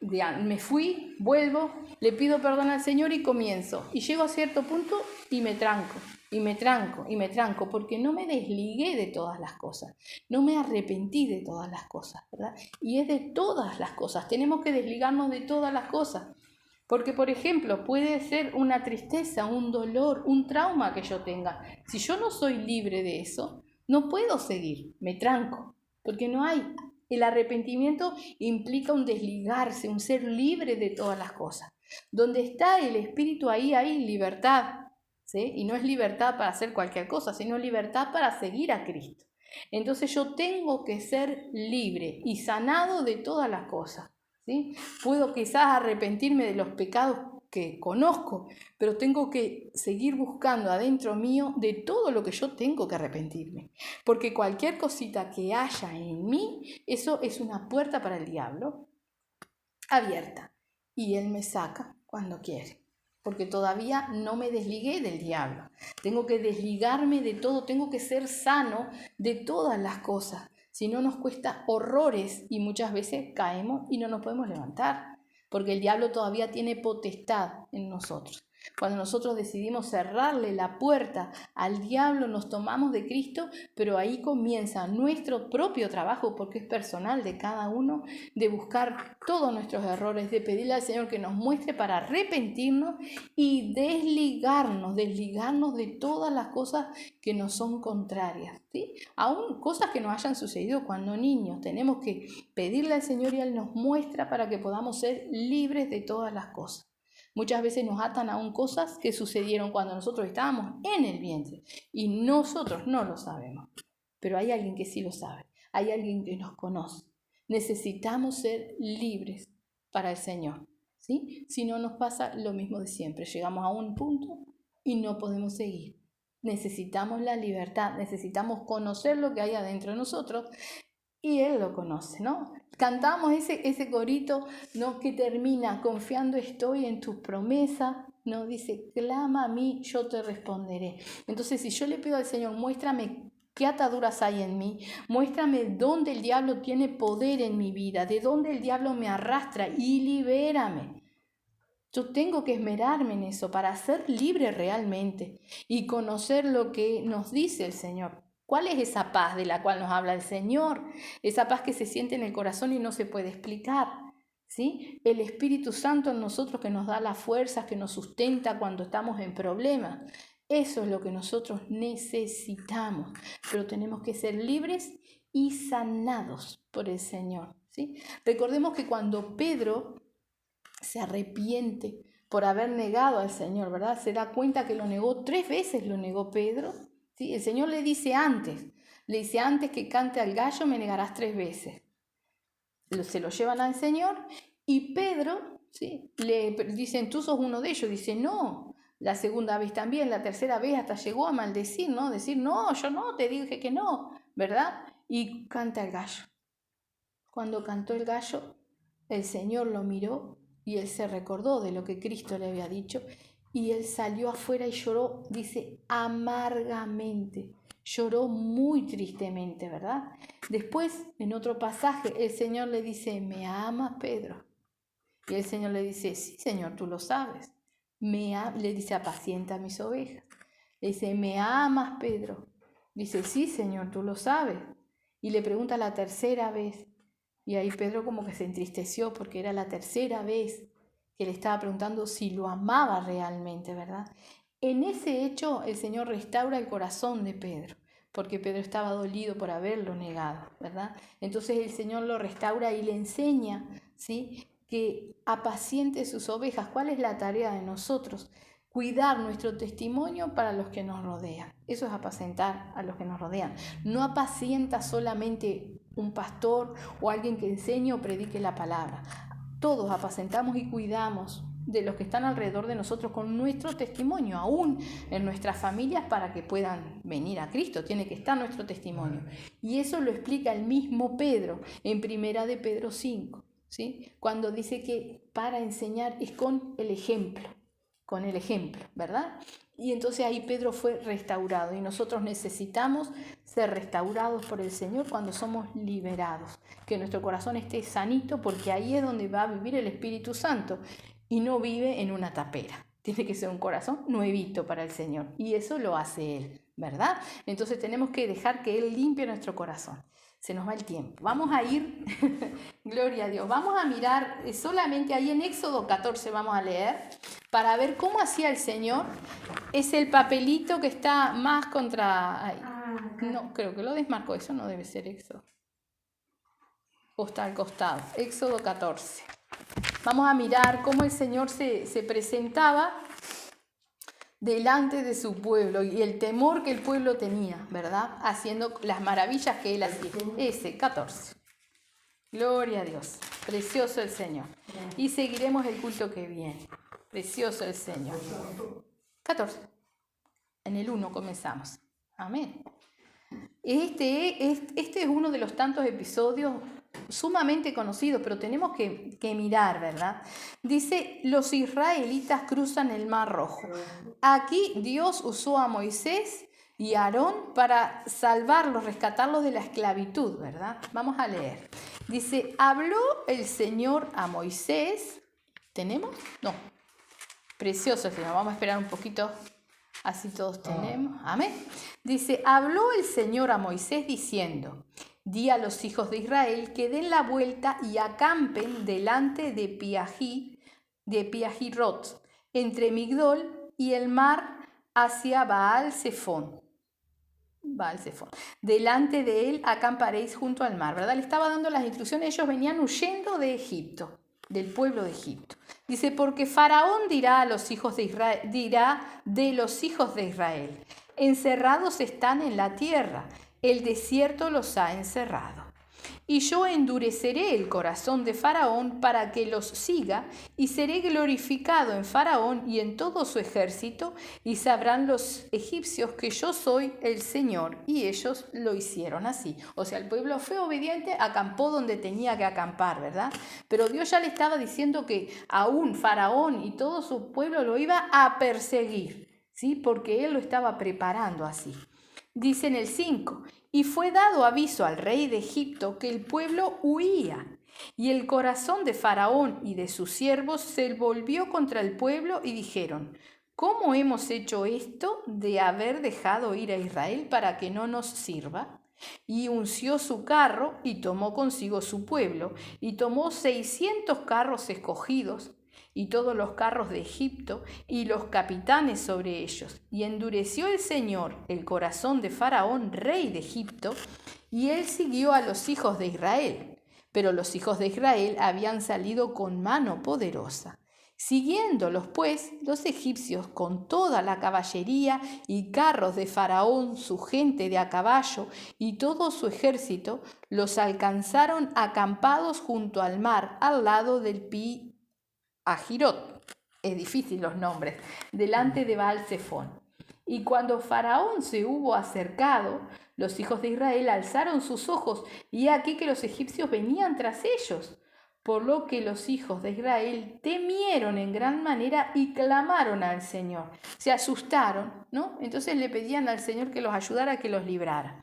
me fui, vuelvo, le pido perdón al Señor y comienzo. Y llego a cierto punto y me tranco, porque no me desligué de todas las cosas, no me arrepentí de todas las cosas, ¿verdad? Y es de todas las cosas, tenemos que desligarnos de todas las cosas. Porque, por ejemplo, puede ser una tristeza, un dolor, un trauma que yo tenga. Si yo no soy libre de eso, no puedo seguir, me tranco, porque no hay. El arrepentimiento implica un desligarse, un ser libre de todas las cosas. Donde está el Espíritu, ahí hay libertad, ¿sí? Y no es libertad para hacer cualquier cosa, sino libertad para seguir a Cristo. Entonces yo tengo que ser libre y sanado de todas las cosas, ¿sí? Puedo quizás arrepentirme de los pecados que conozco, pero tengo que seguir buscando adentro mío de todo lo que yo tengo que arrepentirme. Porque cualquier cosita que haya en mí, eso es una puerta para el diablo abierta. Y él me saca cuando quiere. Porque todavía no me desligué del diablo. Tengo que desligarme de todo, tengo que ser sano de todas las cosas. Si no, nos cuesta horrores y muchas veces caemos y no nos podemos levantar, porque el diablo todavía tiene potestad en nosotros. Cuando nosotros decidimos cerrarle la puerta al diablo, nos tomamos de Cristo, pero ahí comienza nuestro propio trabajo, porque es personal de cada uno, de buscar todos nuestros errores, de pedirle al Señor que nos muestre para arrepentirnos y desligarnos de todas las cosas que nos son contrarias, ¿sí? Aún cosas que nos hayan sucedido cuando niños, tenemos que pedirle al Señor y Él nos muestra para que podamos ser libres de todas las cosas. Muchas veces nos atan aún cosas que sucedieron cuando nosotros estábamos en el vientre y nosotros no lo sabemos, pero hay alguien que sí lo sabe, hay alguien que nos conoce. Necesitamos ser libres para el Señor, ¿sí? Si no, nos pasa lo mismo de siempre, llegamos a un punto y no podemos seguir. Necesitamos la libertad, necesitamos conocer lo que hay adentro de nosotros y Él lo conoce, ¿no? Cantamos ese corito, ¿no? Que termina, confiando estoy en tus promesas, ¿no? Dice, clama a mí, yo te responderé. Entonces, si yo le pido al Señor, muéstrame qué ataduras hay en mí, muéstrame dónde el diablo tiene poder en mi vida, de dónde el diablo me arrastra y libérame. Yo tengo que esmerarme en eso para ser libre realmente y conocer lo que nos dice el Señor. ¿Cuál es esa paz de la cual nos habla el Señor? Esa paz que se siente en el corazón y no se puede explicar, ¿sí? El Espíritu Santo en nosotros que nos da las fuerzas, que nos sustenta cuando estamos en problemas. Eso es lo que nosotros necesitamos, pero tenemos que ser libres y sanados por el Señor, ¿sí? Recordemos que cuando Pedro se arrepiente por haber negado al Señor, ¿verdad? Se da cuenta que lo negó 3 veces, lo negó Pedro, ¿sí? El Señor le dice antes que cante al gallo me negarás 3 veces. Se lo llevan al Señor y Pedro, ¿sí? Le dicen, tú sos uno de ellos. Dice, no. La segunda vez también, la tercera vez hasta llegó a maldecir, ¿no? Decir, no, yo no, te dije que no, ¿verdad? Y canta el gallo. Cuando cantó el gallo, el Señor lo miró y él se recordó de lo que Cristo le había dicho y él salió afuera y lloró, dice, amargamente. Lloró muy tristemente, ¿verdad? Después, en otro pasaje, el Señor le dice, ¿me amas, Pedro? Y el Señor le dice, sí, Señor, tú lo sabes. Le dice, apacienta mis ovejas. Le dice, ¿me amas, Pedro? Dice, sí, Señor, tú lo sabes. Y le pregunta la tercera vez. Y ahí Pedro como que se entristeció porque era la tercera vez que le estaba preguntando si lo amaba realmente, ¿verdad? En ese hecho el Señor restaura el corazón de Pedro, porque Pedro estaba dolido por haberlo negado, ¿verdad? Entonces el Señor lo restaura y le enseña, ¿sí?, que apaciente sus ovejas. ¿Cuál es la tarea de nosotros? Cuidar nuestro testimonio para los que nos rodean. Eso es apacentar a los que nos rodean. No apacienta solamente un pastor o alguien que enseñe o predique la palabra. Todos apacentamos y cuidamos de los que están alrededor de nosotros con nuestro testimonio, aún en nuestras familias, para que puedan venir a Cristo. Tiene que estar nuestro testimonio. Y eso lo explica el mismo Pedro en 1 de Pedro 5, ¿sí? Cuando dice que para enseñar es con el ejemplo, ¿verdad? Y entonces ahí Pedro fue restaurado y nosotros necesitamos ser restaurados por el Señor cuando somos liberados, que nuestro corazón esté sanito, porque ahí es donde va a vivir el Espíritu Santo y no vive en una tapera. Tiene que ser un corazón nuevito para el Señor y eso lo hace Él, ¿verdad? Entonces tenemos que dejar que Él limpie nuestro corazón. Se nos va el tiempo. Vamos a ir, gloria a Dios, vamos a mirar solamente ahí en Éxodo 14, vamos a leer, para ver cómo hacía el Señor. Es el papelito que está más contra... Ay, no, creo que lo desmarcó, eso no debe ser Éxodo. O está al costado, Éxodo 14. Vamos a mirar cómo el Señor se presentaba delante de su pueblo y el temor que el pueblo tenía, ¿verdad? Haciendo las maravillas que Él hacía. Ese, 14. Gloria a Dios. Precioso el Señor. Y seguiremos el culto que viene. Precioso el Señor. 14. En el 1 comenzamos. Amén. Este es uno de los tantos episodios sumamente conocidos, pero tenemos que mirar, ¿verdad? Dice, los israelitas cruzan el Mar Rojo. Aquí Dios usó a Moisés y a Aarón para salvarlos, rescatarlos de la esclavitud, ¿verdad? Vamos a leer. Dice, habló el Señor a Moisés. ¿Tenemos? No. Precioso el Señor. Vamos a esperar un poquito. Así todos tenemos. Amén. Dice, habló el Señor a Moisés diciendo, di a los hijos de Israel que den la vuelta y acampen delante de Piahirot, entre Migdol y el mar hacia Baal-Zephón. Delante de él acamparéis junto al mar, ¿verdad? Le estaba dando las instrucciones. Ellos venían huyendo de Egipto, del pueblo de Egipto. Dice, porque Faraón dirá de los hijos de Israel, encerrados están en la tierra, el desierto los ha encerrado. Y yo endureceré el corazón de Faraón para que los siga, y seré glorificado en Faraón y en todo su ejército, y sabrán los egipcios que yo soy el Señor. Y ellos lo hicieron así. O sea, el pueblo fue obediente, acampó donde tenía que acampar, ¿verdad? Pero Dios ya le estaba diciendo que aún Faraón y todo su pueblo lo iba a perseguir, ¿sí? Porque él lo estaba preparando así. Dice en el 5, y fue dado aviso al rey de Egipto que el pueblo huía, Y el corazón de Faraón y de sus siervos se volvió contra el pueblo y dijeron: ¿Cómo hemos hecho esto de haber dejado ir a Israel para que no nos sirva? Y unció su carro y tomó consigo su pueblo, y tomó 600 carros escogidos, y todos los carros de Egipto, y los capitanes sobre ellos. Y endureció el Señor el corazón de Faraón, rey de Egipto, y él siguió a los hijos de Israel. Pero los hijos de Israel habían salido con mano poderosa. Siguiéndolos, pues, los egipcios con toda la caballería y carros de Faraón, su gente de a caballo y todo su ejército, los alcanzaron acampados junto al mar, al lado del Pi Hahirot, es difícil los nombres, delante de Baal-Zephón. Y cuando Faraón se hubo acercado, los hijos de Israel alzaron sus ojos, y aquí que los egipcios venían tras ellos. Por lo que los hijos de Israel temieron en gran manera y clamaron al Señor. Se asustaron, ¿no? Entonces le pedían al Señor que los ayudara, que los librara.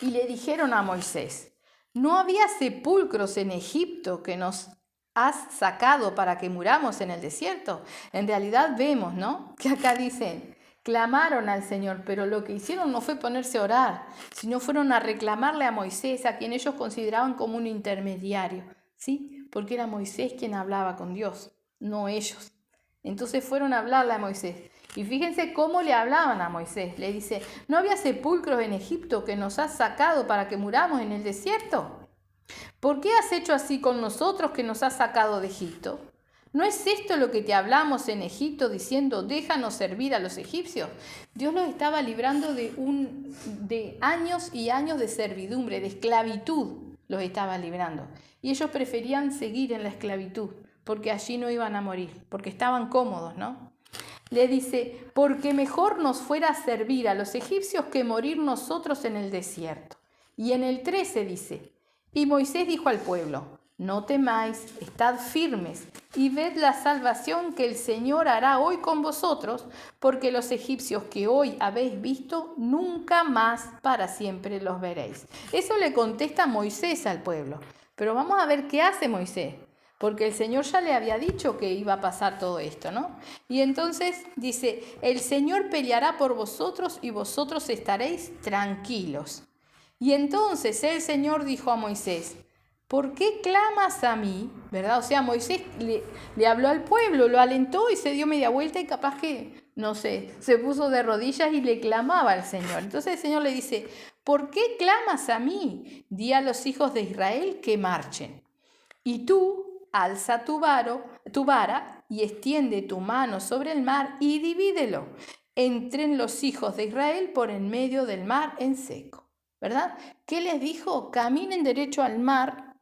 Y le dijeron a Moisés: ¿no había sepulcros en Egipto que nos has sacado para que muramos en el desierto? En realidad vemos, ¿no?, que acá dicen: clamaron al Señor, pero lo que hicieron no fue ponerse a orar, sino fueron a reclamarle a Moisés, a quien ellos consideraban como un intermediario, ¿sí? Porque era Moisés quien hablaba con Dios, no ellos. Entonces fueron a hablarle a Moisés. Y fíjense cómo le hablaban a Moisés. Le dice: ¿no había sepulcros en Egipto que nos has sacado para que muramos en el desierto? ¿Por qué has hecho así con nosotros que nos has sacado de Egipto? ¿No es esto lo que te hablamos en Egipto diciendo: déjanos servir a los egipcios? Dios los estaba librando de años y años de servidumbre, de esclavitud los estaba librando. Y ellos preferían seguir en la esclavitud porque allí no iban a morir, porque estaban cómodos, ¿no? Le dice: porque mejor nos fuera a servir a los egipcios que morir nosotros en el desierto. Y en el 13 dice: y Moisés dijo al pueblo: no temáis, estad firmes y ved la salvación que el Señor hará hoy con vosotros, porque los egipcios que hoy habéis visto, nunca más para siempre los veréis. Eso le contesta Moisés al pueblo. Pero vamos a ver qué hace Moisés, porque el Señor ya le había dicho que iba a pasar todo esto, ¿no? Y entonces dice: el Señor peleará por vosotros y vosotros estaréis tranquilos. Y entonces el Señor dijo a Moisés: ¿por qué clamas a mí? ¿Verdad? O sea, Moisés le habló al pueblo, lo alentó y se dio media vuelta y capaz que, no sé, se puso de rodillas y le clamaba al Señor. Entonces el Señor le dice: ¿por qué clamas a mí? Di a los hijos de Israel que marchen. Y tú alza tu vara y extiende tu mano sobre el mar y divídelo. Entren los hijos de Israel por en medio del mar en seco. ¿Verdad? ¿Qué les dijo? Caminen derecho al mar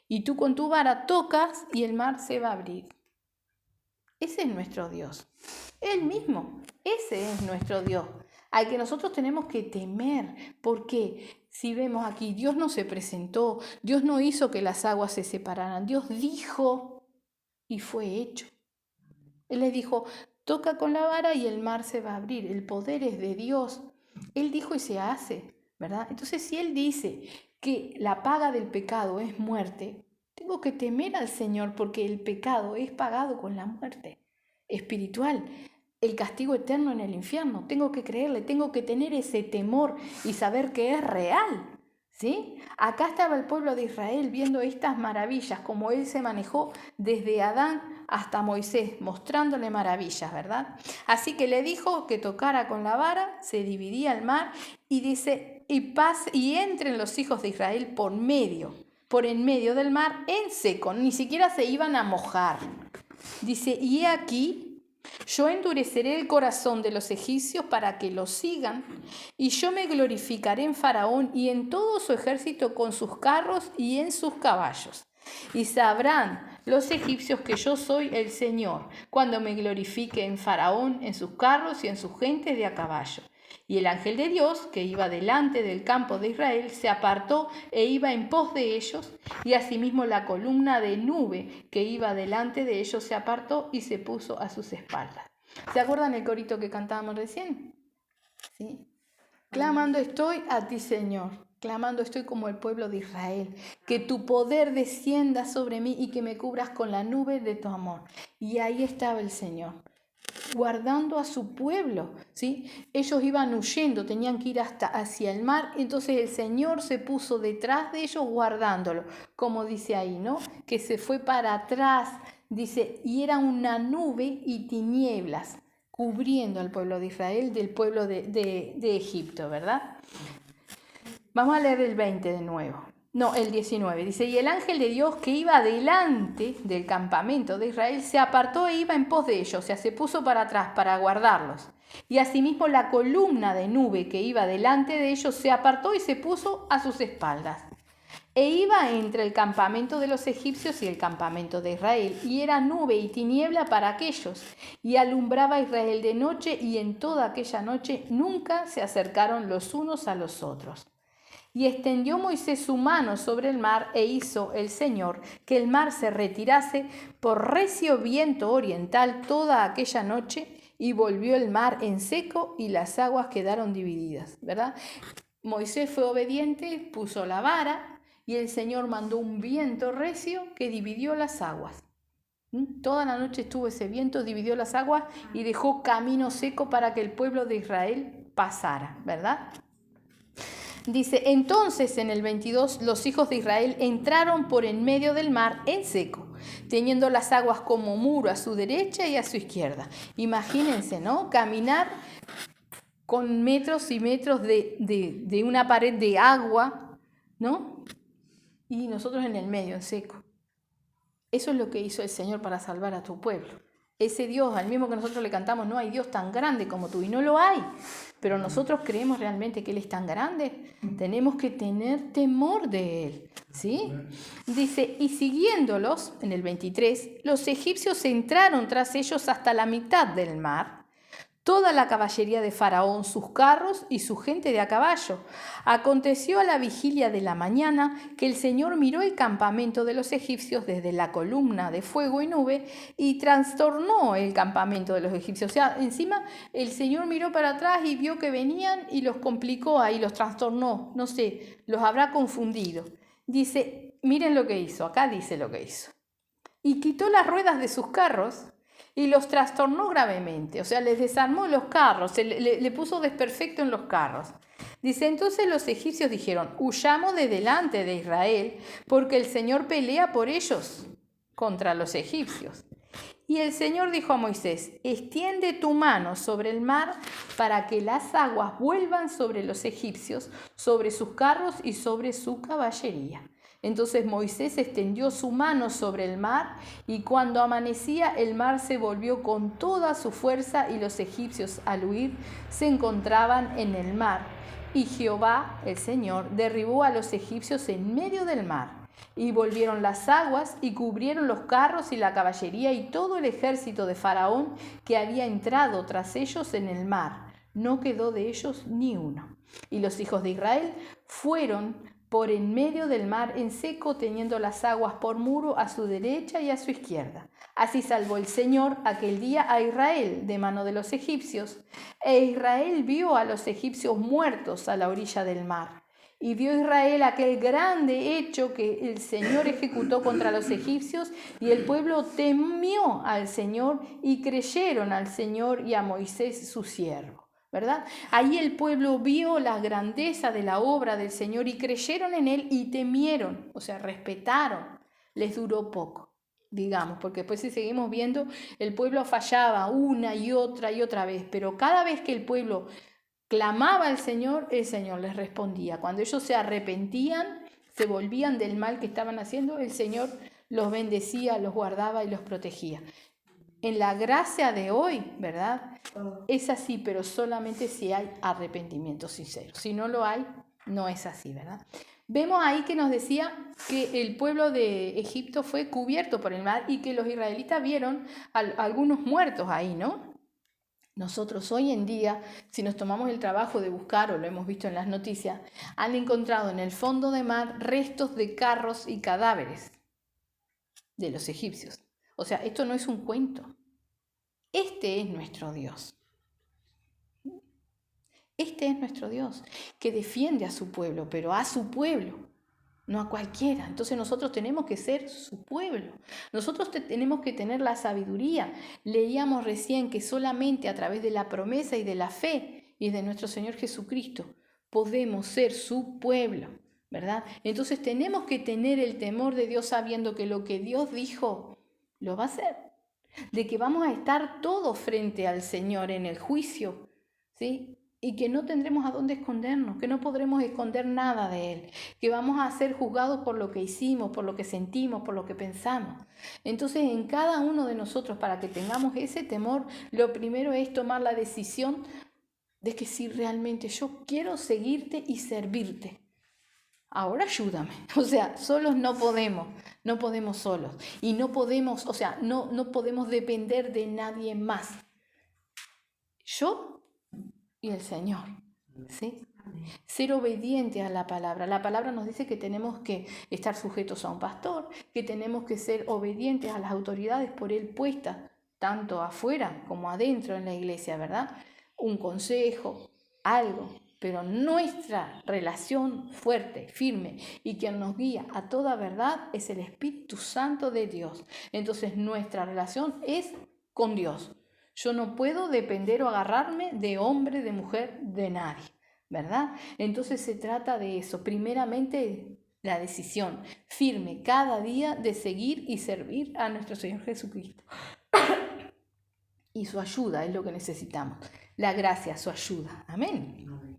y tú con tu vara tocas y el mar se va a abrir. Ese es nuestro Dios. Él mismo. Ese es nuestro Dios. Al que nosotros tenemos que temer. Porque si vemos aquí, Dios no se presentó. Dios no hizo que las aguas se separaran. Dios dijo y fue hecho. Él les dijo: toca con la vara y el mar se va a abrir. El poder es de Dios. Él dijo y se hace. ¿Verdad? Entonces, si Él dice que la paga del pecado es muerte, tengo que temer al Señor, porque el pecado es pagado con la muerte espiritual, el castigo eterno en el infierno. Tengo que creerle, tengo que tener ese temor y saber que es real, ¿sí? Acá estaba el pueblo de Israel viendo estas maravillas, como Él se manejó desde Adán hasta Moisés, mostrándole maravillas, ¿verdad? Así que le dijo que tocara con la vara, se dividía el mar, y dice: y entren los hijos de Israel por en medio del mar en seco, ni siquiera se iban a mojar. Dice: y he aquí, yo endureceré el corazón de los egipcios para que los sigan, y yo me glorificaré en Faraón y en todo su ejército con sus carros y en sus caballos. Y sabrán los egipcios que yo soy el Señor, cuando me glorifique en Faraón, en sus carros y en sus gentes de a caballo. Y el ángel de Dios, que iba delante del campo de Israel, se apartó e iba en pos de ellos, y asimismo la columna de nube que iba delante de ellos se apartó y se puso a sus espaldas. ¿Se acuerdan el corito que cantábamos recién? ¿Sí? Clamando estoy a ti, Señor. clamando, estoy como el pueblo de Israel, que tu poder descienda sobre mí y que me cubras con la nube de tu amor. Y ahí estaba el Señor, guardando a su pueblo, ¿sí? Ellos iban huyendo, tenían que ir hacia el mar, entonces el Señor se puso detrás de ellos guardándolo, como dice ahí, ¿no? Que se fue para atrás, dice, y era una nube y tinieblas cubriendo al pueblo de Israel del pueblo de Egipto, ¿verdad? Vamos a leer el 20 de nuevo. No, el 19. Dice, y el ángel de Dios que iba delante del campamento de Israel se apartó e iba en pos de ellos, o sea, se puso para atrás para guardarlos. Y asimismo la columna de nube que iba delante de ellos se apartó y se puso a sus espaldas. E iba entre el campamento de los egipcios y el campamento de Israel, y era nube y tiniebla para aquellos, y alumbraba a Israel de noche, y en toda aquella noche nunca se acercaron los unos a los otros. Y extendió Moisés su mano sobre el mar, e hizo el Señor que el mar se retirase por recio viento oriental toda aquella noche, y volvió el mar en seco, y las aguas quedaron divididas, ¿verdad? Moisés fue obediente, puso la vara, y el Señor mandó un viento recio que dividió las aguas. Toda la noche estuvo ese viento, dividió las aguas y dejó camino seco para que el pueblo de Israel pasara, ¿verdad? Dice, entonces en el 22 los hijos de Israel entraron por en medio del mar en seco, teniendo las aguas como muro a su derecha y a su izquierda. Imagínense, ¿no? Caminar con metros y metros de una pared de agua, ¿no? Y nosotros en el medio, en seco. Eso es lo que hizo el Señor para salvar a tu pueblo. Ese Dios, al mismo que nosotros le cantamos, no hay Dios tan grande como tú, y no lo hay. Pero nosotros creemos realmente que Él es tan grande. Tenemos que tener temor de Él, ¿sí? Dice, y siguiéndolos, en el 23, los egipcios entraron tras ellos hasta la mitad del mar, toda la caballería de Faraón, sus carros y su gente de a caballo. Aconteció a la vigilia de la mañana que el Señor miró el campamento de los egipcios desde la columna de fuego y nube y trastornó el campamento de los egipcios. O sea, encima el Señor miró para atrás y vio que venían y los complicó ahí, los trastornó. No sé, los habrá confundido. Dice, miren lo que hizo, acá dice lo que hizo. Y quitó las ruedas de sus carros y los trastornó gravemente, o sea, les desarmó los carros, le puso desperfecto en los carros. Dice, entonces los egipcios dijeron, huyamos de delante de Israel, porque el Señor pelea por ellos contra los egipcios. Y el Señor dijo a Moisés, extiende tu mano sobre el mar para que las aguas vuelvan sobre los egipcios, sobre sus carros y sobre su caballería. Entonces Moisés extendió su mano sobre el mar, y cuando amanecía el mar se volvió con toda su fuerza, y los egipcios al huir se encontraban en el mar. Y Jehová, el Señor, derribó a los egipcios en medio del mar. Y volvieron las aguas y cubrieron los carros y la caballería y todo el ejército de Faraón que había entrado tras ellos en el mar. No quedó de ellos ni uno. Y los hijos de Israel fueron por en medio del mar en seco, teniendo las aguas por muro a su derecha y a su izquierda. Así salvó el Señor aquel día a Israel de mano de los egipcios. E Israel vio a los egipcios muertos a la orilla del mar. Y vio Israel aquel grande hecho que el Señor ejecutó contra los egipcios, y el pueblo temió al Señor y creyeron al Señor y a Moisés su siervo. ¿Verdad? Ahí el pueblo vio la grandeza de la obra del Señor y creyeron en Él y temieron, o sea, respetaron. Les duró poco, digamos, porque después si seguimos viendo, el pueblo fallaba una y otra vez, pero cada vez que el pueblo clamaba al Señor, el Señor les respondía. Cuando ellos se arrepentían, se volvían del mal que estaban haciendo, el Señor los bendecía, los guardaba y los protegía. En la gracia de hoy, ¿verdad? Es así, pero solamente si hay arrepentimiento sincero. Si no lo hay, no es así, ¿verdad? Vemos ahí que nos decía que el pueblo de Egipto fue cubierto por el mar y que los israelitas vieron algunos muertos ahí, ¿no? Nosotros hoy en día, si nos tomamos el trabajo de buscar, o lo hemos visto en las noticias, han encontrado en el fondo de mar restos de carros y cadáveres de los egipcios. O sea, esto no es un cuento. Este es nuestro Dios. Este es nuestro Dios, que defiende a su pueblo, pero a su pueblo, no a cualquiera. Entonces nosotros tenemos que ser su pueblo. Nosotros tenemos que tener la sabiduría. Leíamos recién que solamente a través de la promesa y de la fe y de nuestro Señor Jesucristo podemos ser su pueblo, ¿verdad? Entonces tenemos que tener el temor de Dios sabiendo que lo que Dios dijo lo va a hacer. De que vamos a estar todos frente al Señor en el juicio, ¿sí? Y que no tendremos a dónde escondernos, que no podremos esconder nada de Él, que vamos a ser juzgados por lo que hicimos, por lo que sentimos, por lo que pensamos. Entonces, en cada uno de nosotros, para que tengamos ese temor, lo primero es tomar la decisión de que si realmente yo quiero seguirte y servirte, ahora ayúdame. O sea, solos no podemos solos. Y no podemos, o sea, no podemos depender de nadie más. Yo y el Señor, ¿sí? Ser obediente a la palabra. La palabra nos dice que tenemos que estar sujetos a un pastor, que tenemos que ser obedientes a las autoridades por él puestas, tanto afuera como adentro en la iglesia, ¿verdad? Un consejo, algo, pero nuestra relación fuerte, firme y quien nos guía a toda verdad es el Espíritu Santo de Dios. Entonces nuestra relación es con Dios. Yo no puedo depender o agarrarme de hombre, de mujer, de nadie, ¿verdad? Entonces se trata de eso. Primeramente, la decisión firme cada día de seguir y servir a nuestro Señor Jesucristo. Y su ayuda es lo que necesitamos. La gracia, su ayuda. Amén.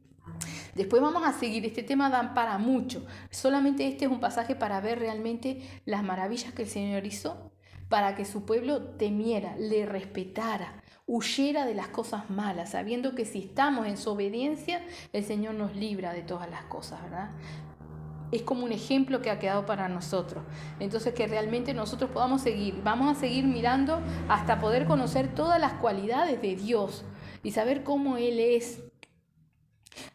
Después vamos a seguir. Este tema da para mucho. Solamente este es un pasaje para ver realmente las maravillas que el Señor hizo, para que su pueblo temiera, le respetara, huyera de las cosas malas, sabiendo que si estamos en su obediencia, el Señor nos libra de todas las cosas, ¿verdad? Es como un ejemplo que ha quedado para nosotros. Entonces que realmente nosotros podamos seguir. Vamos a seguir mirando hasta poder conocer todas las cualidades de Dios y saber cómo Él es.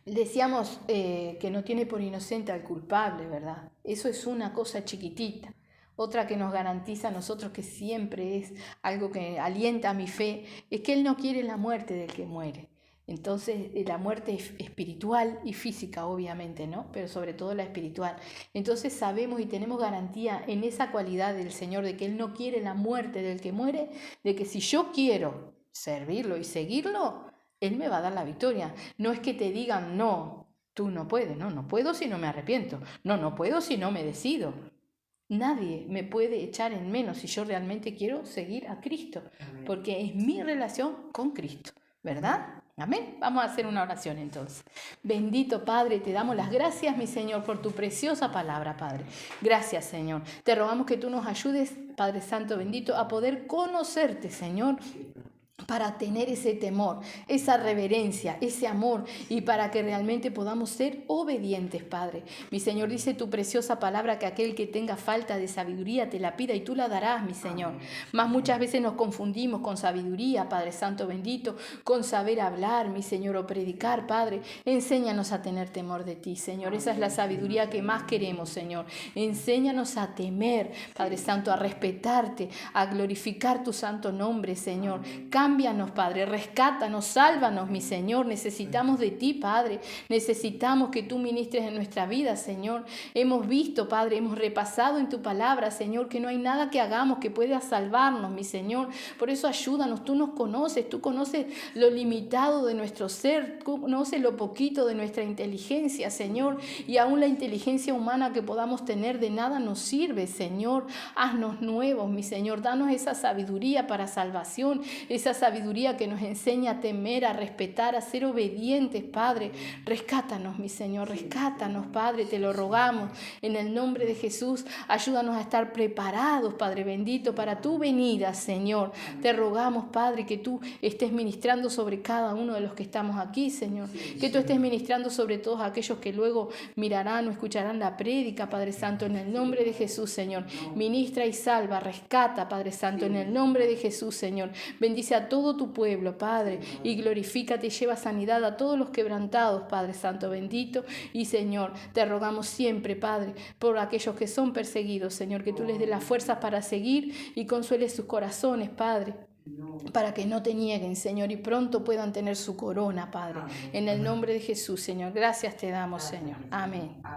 Decíamos que no tiene por inocente al culpable, ¿verdad? Eso es una cosa chiquitita. Otra que nos garantiza a nosotros que siempre es algo que alienta mi fe, es que Él no quiere la muerte del que muere. Entonces, la muerte es espiritual y física, obviamente, ¿no? Pero sobre todo la espiritual. Entonces sabemos y tenemos garantía en esa cualidad del Señor de que Él no quiere la muerte del que muere, de que si yo quiero servirlo y seguirlo, Él me va a dar la victoria. No es que te digan, no, tú no puedes, no puedo si no me arrepiento, no puedo si no me decido. Nadie me puede echar en menos si yo realmente quiero seguir a Cristo, porque es mi relación con Cristo, ¿verdad? Amén. Vamos a hacer una oración entonces. Bendito Padre, te damos las gracias, mi Señor, por tu preciosa palabra, Padre. Gracias, Señor. Te rogamos que tú nos ayudes, Padre Santo bendito, a poder conocerte, Señor, para tener ese temor, esa reverencia, ese amor y para que realmente podamos ser obedientes, Padre. Mi Señor, dice tu preciosa palabra que aquel que tenga falta de sabiduría te la pida y tú la darás, mi Señor. Mas muchas veces nos confundimos con sabiduría, Padre Santo bendito, con saber hablar, mi Señor, o predicar, Padre. Enséñanos a tener temor de ti, Señor. Esa es la sabiduría que más queremos, Señor. Enséñanos a temer, Padre Santo, a respetarte, a glorificar tu santo nombre, Señor. Cámbianos, Padre, rescátanos, sálvanos, mi Señor. Necesitamos de ti, Padre. Necesitamos que tú ministres en nuestra vida, Señor. Hemos visto, Padre, hemos repasado en tu palabra, Señor, que no hay nada que hagamos que pueda salvarnos, mi Señor. Por eso ayúdanos, tú nos conoces, tú conoces lo limitado de nuestro ser, tú conoces lo poquito de nuestra inteligencia, Señor. Y aún la inteligencia humana que podamos tener de nada nos sirve, Señor. Haznos nuevos, mi Señor. Danos esa sabiduría para salvación, esa sabiduría que nos enseña a temer, a respetar, a ser obedientes, Padre. Rescátanos, mi Señor, rescátanos, Padre, te lo rogamos. En el nombre de Jesús, ayúdanos a estar preparados, Padre bendito, para tu venida, Señor. Te rogamos, Padre, que tú estés ministrando sobre cada uno de los que estamos aquí, Señor. Que tú estés ministrando sobre todos aquellos que luego mirarán o escucharán la prédica, Padre Santo, en el nombre de Jesús, Señor. Ministra y salva, rescata, Padre Santo, en el nombre de Jesús, Señor. Bendice a todo tu pueblo, Padre, y glorifícate y lleva sanidad a todos los quebrantados, Padre Santo bendito. Y Señor, te rogamos siempre, Padre, por aquellos que son perseguidos, Señor, que tú les des las fuerzas para seguir y consueles sus corazones, Padre. para que no te nieguen, Señor, y pronto puedan tener su corona, Padre. En el nombre de Jesús, Señor. Gracias te damos, Señor. Amén.